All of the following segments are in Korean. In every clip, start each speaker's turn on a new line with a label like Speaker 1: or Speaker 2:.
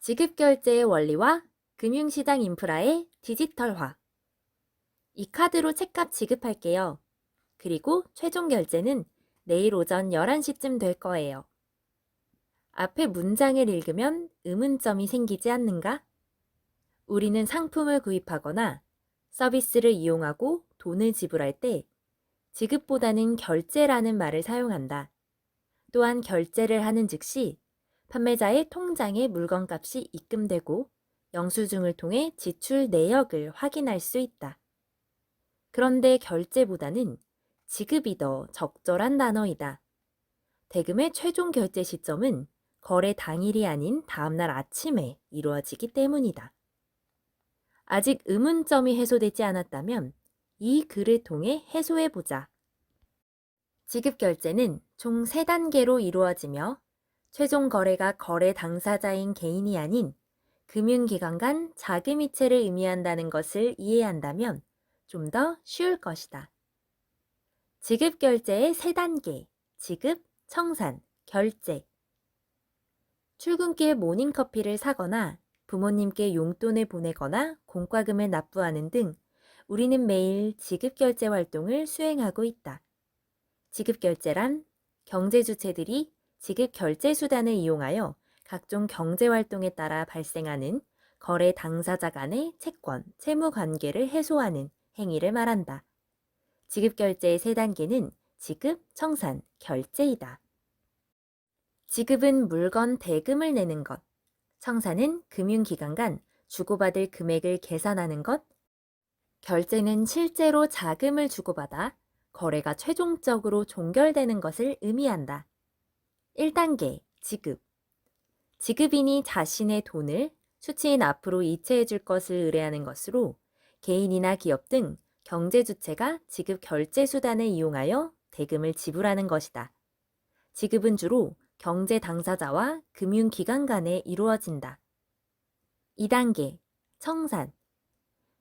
Speaker 1: 지급결제의 원리와 금융시장 인프라의 디지털화. 이 카드로 책값 지급할게요. 그리고 최종 결제는 내일 오전 11시쯤 될 거예요. 앞에 문장을 읽으면 의문점이 생기지 않는가? 우리는 상품을 구입하거나 서비스를 이용하고 돈을 지불할 때 지급보다는 결제라는 말을 사용한다. 또한 결제를 하는 즉시 판매자의 통장에 물건값이 입금되고 영수증을 통해 지출 내역을 확인할 수 있다. 그런데 결제보다는 지급이 더 적절한 단어이다. 대금의 최종 결제 시점은 거래 당일이 아닌 다음날 아침에 이루어지기 때문이다. 아직 의문점이 해소되지 않았다면 이 글을 통해 해소해보자. 지급 결제는 총 3단계로 이루어지며 최종 거래가 거래 당사자인 개인이 아닌 금융기관 간 자금이체를 의미한다는 것을 이해한다면 좀 더 쉬울 것이다. 지급 결제의 3단계, 지급, 청산, 결제. 출근길 모닝커피를 사거나 부모님께 용돈을 보내거나 공과금을 납부하는 등 우리는 매일 지급 결제 활동을 수행하고 있다. 지급 결제란 경제 주체들이 지급 결제 수단을 이용하여 각종 경제 활동에 따라 발생하는 거래 당사자 간의 채권, 채무 관계를 해소하는 행위를 말한다. 지급 결제의 3단계는 지급, 청산, 결제이다. 지급은 물건 대금을 내는 것, 청산은 금융기관 간 주고받을 금액을 계산하는 것, 결제는 실제로 자금을 주고받아 거래가 최종적으로 종결되는 것을 의미한다. 1단계, 지급. 지급인이 자신의 돈을 수취인 앞으로 이체해 줄 것을 의뢰하는 것으로 개인이나 기업 등 경제 주체가 지급 결제 수단을 이용하여 대금을 지불하는 것이다. 지급은 주로 경제 당사자와 금융기관 간에 이루어진다. 2단계, 청산.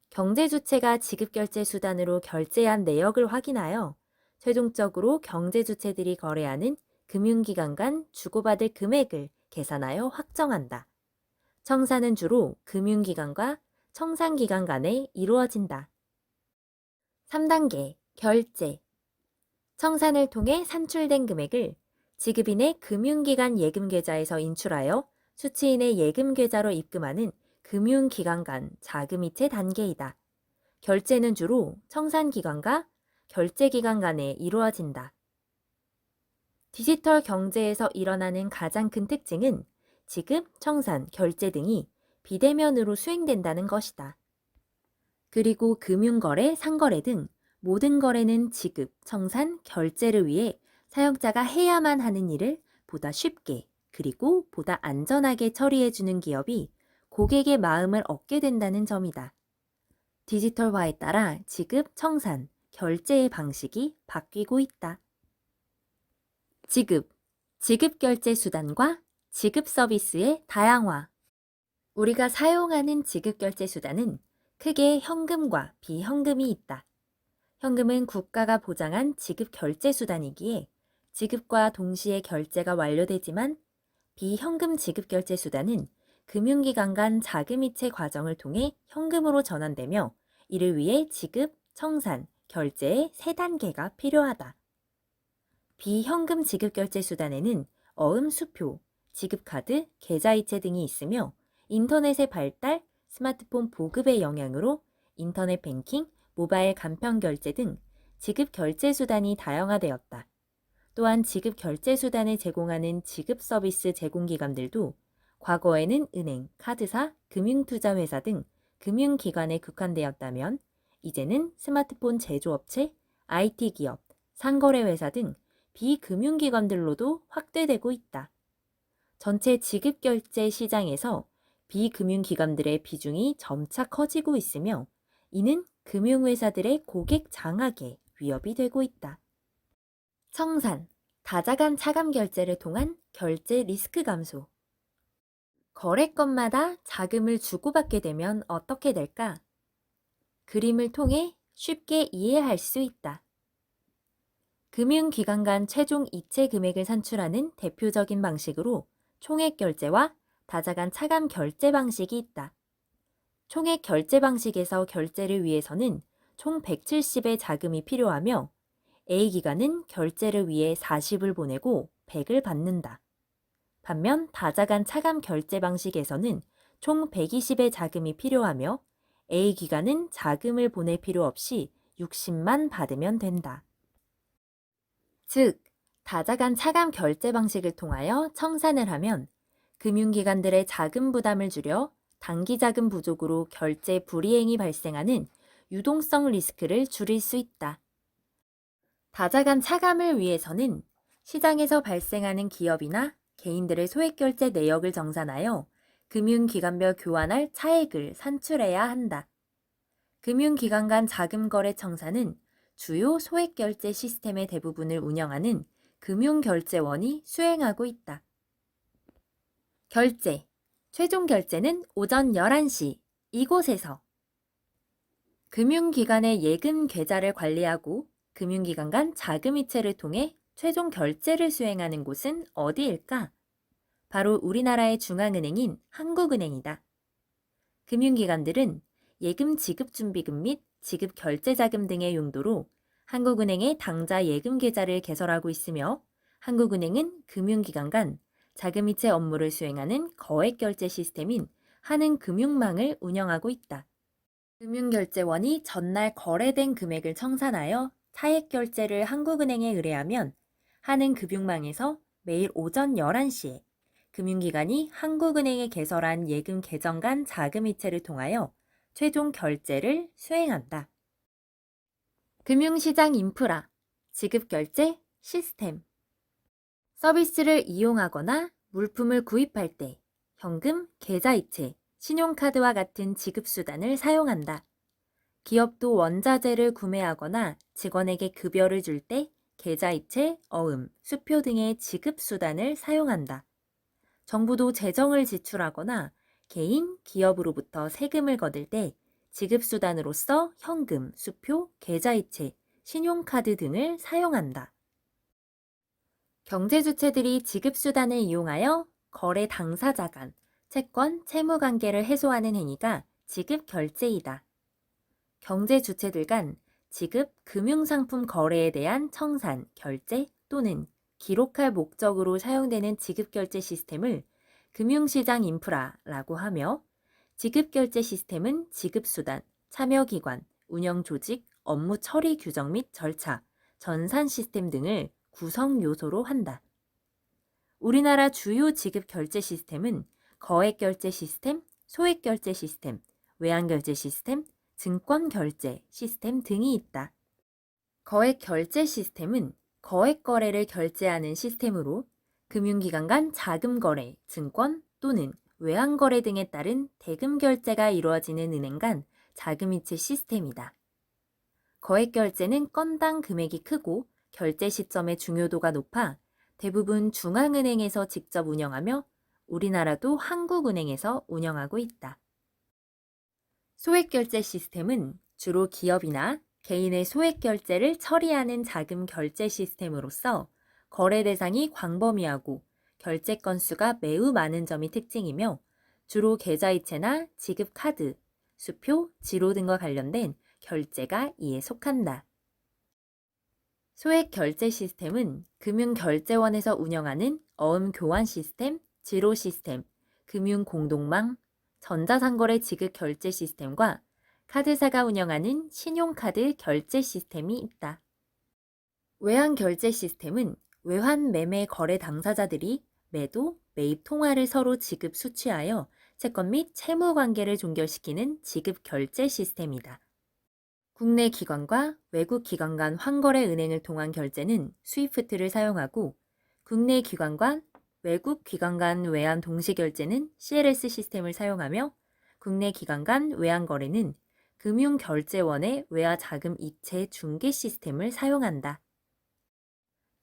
Speaker 1: 경제 주체가 지급 결제 수단으로 결제한 내역을 확인하여 최종적으로 경제 주체들이 거래하는 금융기관 간 주고받을 금액을 계산하여 확정한다. 청산은 주로 금융기관과 청산기관 간에 이루어진다. 3단계, 결제. 청산을 통해 산출된 금액을 지급인의 금융기관 예금계좌에서 인출하여 수취인의 예금계좌로 입금하는 금융기관 간 자금이체 단계이다. 결제는 주로 청산기관과 결제기관 간에 이루어진다. 디지털 경제에서 일어나는 가장 큰 특징은 지급, 청산, 결제 등이 비대면으로 수행된다는 것이다. 그리고 금융거래, 상거래 등 모든 거래는 지급, 청산, 결제를 위해 사용자가 해야만 하는 일을 보다 쉽게 그리고 보다 안전하게 처리해주는 기업이 고객의 마음을 얻게 된다는 점이다. 디지털화에 따라 지급, 청산, 결제의 방식이 바뀌고 있다. 지급, 지급결제 수단과 지급 서비스의 다양화. 우리가 사용하는 지급결제 수단은 크게 현금과 비현금이 있다. 현금은 국가가 보장한 지급결제 수단이기에 지급과 동시에 결제가 완료되지만 비현금 지급결제 수단은 금융기관 간 자금이체 과정을 통해 현금으로 전환되며 이를 위해 지급, 청산, 결제의 3단계가 필요하다. 비현금 지급결제 수단에는 어음수표, 지급카드, 계좌이체 등이 있으며 인터넷의 발달, 스마트폰 보급의 영향으로 인터넷 뱅킹, 모바일 간편 결제 등 지급 결제 수단이 다양화되었다. 또한 지급 결제 수단을 제공하는 지급 서비스 제공기관들도 과거에는 은행, 카드사, 금융투자회사 등 금융기관에 국한되었다면 이제는 스마트폰 제조업체, IT 기업, 상거래회사 등 비금융기관들로도 확대되고 있다. 전체 지급결제 시장에서 비금융기관들의 비중이 점차 커지고 있으며 이는 금융회사들의 고객 장악에 위협이 되고 있다. 청산, 다자간 차감 결제를 통한 결제 리스크 감소. 거래건마다 자금을 주고받게 되면 어떻게 될까? 그림을 통해 쉽게 이해할 수 있다. 금융기관 간 최종 이체 금액을 산출하는 대표적인 방식으로 총액 결제와 다자간 차감 결제 방식이 있다. 총액 결제 방식에서 결제를 위해서는 총 170의 자금이 필요하며 A기관은 결제를 위해 40을 보내고 100을 받는다. 반면 다자간 차감 결제 방식에서는 총 120의 자금이 필요하며 A기관은 자금을 보낼 필요 없이 60만 받으면 된다. 즉, 다자간 차감 결제 방식을 통하여 청산을 하면 금융기관들의 자금 부담을 줄여 단기 자금 부족으로 결제 불이행이 발생하는 유동성 리스크를 줄일 수 있다. 다자간 차감을 위해서는 시장에서 발생하는 기업이나 개인들의 소액결제 내역을 정산하여 금융기관별 교환할 차액을 산출해야 한다. 금융기관 간 자금거래 청산은 주요 소액결제 시스템의 대부분을 운영하는 금융결제원이 수행하고 있다. 결제. 최종 결제는 오전 11시 이곳에서. 금융기관의 예금 계좌를 관리하고 금융기관 간 자금이체를 통해 최종 결제를 수행하는 곳은 어디일까? 바로 우리나라의 중앙은행인 한국은행이다. 금융기관들은 예금 지급준비금 및 지급결제자금 등의 용도로 한국은행의 당좌 예금 계좌를 개설하고 있으며 한국은행은 금융기관 간 자금이체 업무를 수행하는 거액결제 시스템인 한은금융망을 운영하고 있다. 금융결제원이 전날 거래된 금액을 청산하여 차액결제를 한국은행에 의뢰하면 한은금융망에서 매일 오전 11시에 금융기관이 한국은행에 개설한 예금 계정 간 자금이체를 통하여 최종 결제를 수행한다. 금융시장 인프라, 지급결제 시스템. 서비스를 이용하거나 물품을 구입할 때 현금, 계좌이체, 신용카드와 같은 지급수단을 사용한다. 기업도 원자재를 구매하거나 직원에게 급여를 줄 때 계좌이체, 어음, 수표 등의 지급수단을 사용한다. 정부도 재정을 지출하거나 개인, 기업으로부터 세금을 거둘 때 지급수단으로서 현금, 수표, 계좌이체, 신용카드 등을 사용한다. 경제주체들이 지급수단을 이용하여 거래 당사자 간 채권, 채무관계를 해소하는 행위가 지급결제이다. 경제주체들 간 지급, 금융상품 거래에 대한 청산, 결제 또는 기록할 목적으로 사용되는 지급결제 시스템을 금융시장 인프라라고 하며 지급결제 시스템은 지급수단, 참여기관, 운영조직, 업무 처리 규정 및 절차, 전산 시스템 등을 구성 요소로 한다. 우리나라 주요 지급결제 시스템은 거액결제 시스템, 소액결제 시스템, 외환결제 시스템, 증권결제 시스템 등이 있다. 거액결제 시스템은 거액거래를 결제하는 시스템으로 금융기관 간 자금거래, 증권 또는 외환거래 등에 따른 대금결제가 이루어지는 은행 간 자금이체 시스템이다. 거액결제는 건당 금액이 크고 결제 시점의 중요도가 높아 대부분 중앙은행에서 직접 운영하며 우리나라도 한국은행에서 운영하고 있다. 소액결제 시스템은 주로 기업이나 개인의 소액결제를 처리하는 자금 결제 시스템으로서 거래 대상이 광범위하고 결제 건수가 매우 많은 점이 특징이며 주로 계좌이체나 지급카드, 수표, 지로 등과 관련된 결제가 이에 속한다. 소액결제 시스템은 금융결제원에서 운영하는 어음 교환 시스템, 지로 시스템, 금융공동망, 전자상거래 지급 결제 시스템과 카드사가 운영하는 신용카드 결제 시스템이 있다. 외환결제 시스템은 외환 매매 거래 당사자들이 매도, 매입 통화를 서로 지급 수취하여 채권 및 채무 관계를 종결시키는 지급 결제 시스템이다. 국내 기관과 외국 기관 간 환거래 은행을 통한 결제는 스위프트를 사용하고 국내 기관 간 외국 기관 간 외환 동시 결제는 CLS 시스템을 사용하며 국내 기관 간 외환 거래는 금융결제원의 외화 자금 이체 중개 시스템을 사용한다.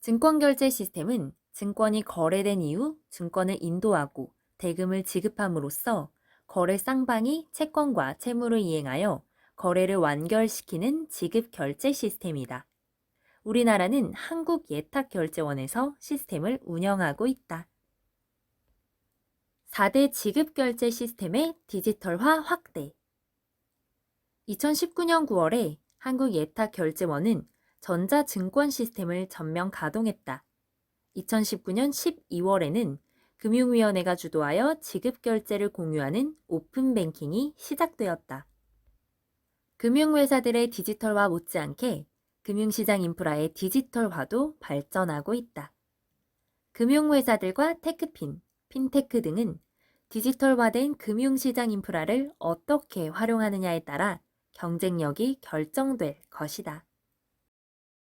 Speaker 1: 증권결제 시스템은 증권이 거래된 이후 증권을 인도하고 대금을 지급함으로써 거래 쌍방이 채권과 채무를 이행하여 거래를 완결시키는 지급결제 시스템이다. 우리나라는 한국예탁결제원에서 시스템을 운영하고 있다. 4대 지급결제 시스템의 디지털화 확대. 2019년 9월에 한국예탁결제원은 전자증권 시스템을 전면 가동했다. 2019년 12월에는 금융위원회가 주도하여 지급결제를 공유하는 오픈뱅킹이 시작되었다. 금융회사들의 디지털화 못지않게 금융시장 인프라의 디지털화도 발전하고 있다. 금융회사들과 테크핀, 핀테크 등은 디지털화된 금융시장 인프라를 어떻게 활용하느냐에 따라 경쟁력이 결정될 것이다.